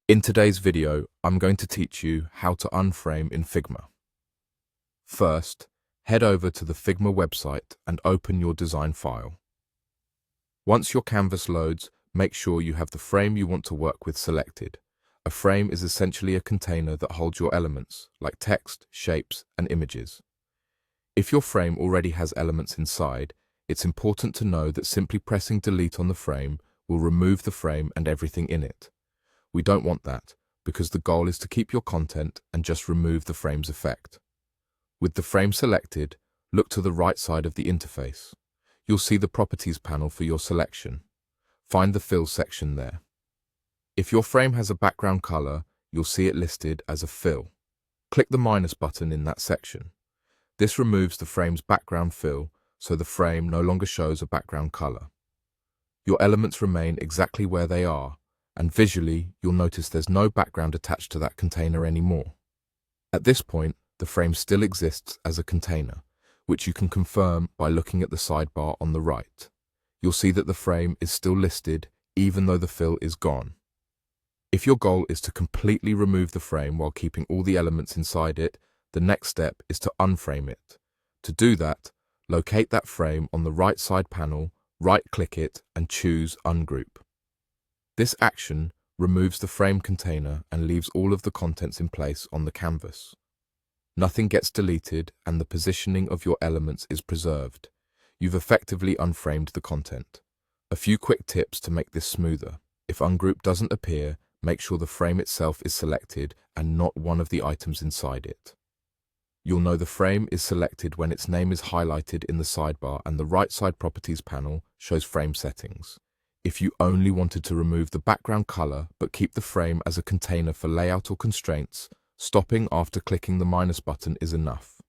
In today's video, I'm going to teach you how to unframe in Figma. First, head over to the Figma website and open your design file. Once your canvas loads, make sure you have the frame you want to work with selected. A frame is essentially a container that holds your elements, like text, shapes, and images. If your frame already has elements inside, it's important to know that simply pressing delete on the frame will remove the frame and everything in it. We don't want that, because the goal is to keep your content and just remove the frame's effect. With the frame selected, look to the right side of the interface. You'll see the Properties panel for your selection. Find the Fill section there. If your frame has a background color, you'll see it listed as a fill. Click the minus button in that section. This removes the frame's background fill, so the frame no longer shows a background color. Your elements remain exactly where they are, and visually, you'll notice there's no background attached to that container anymore. At this point, the frame still exists as a container, which you can confirm by looking at the sidebar on the right. You'll see that the frame is still listed, even though the fill is gone. If your goal is to completely remove the frame while keeping all the elements inside it, the next step is to unframe it. To do that, locate that frame on the right side panel, right-click it, and choose Ungroup. This action removes the frame container and leaves all of the contents in place on the canvas. Nothing gets deleted and the positioning of your elements is preserved. You've effectively unframed the content. A few quick tips to make this smoother. If Ungroup doesn't appear, make sure the frame itself is selected and not one of the items inside it. You'll know the frame is selected when its name is highlighted in the sidebar and the right side Properties panel shows frame settings. If you only wanted to remove the background color but keep the frame as a container for layout or constraints, stopping after clicking the minus button is enough.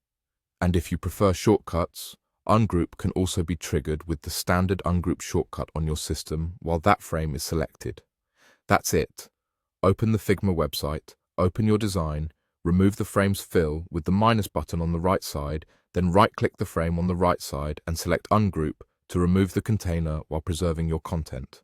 And if you prefer shortcuts, Ungroup can also be triggered with the standard Ungroup shortcut on your system while that frame is selected. That's it. Open the Figma website, open your design, remove the frame's fill with the minus button on the right side, then right-click the frame on the right side and select Ungroup to remove the container while preserving your content.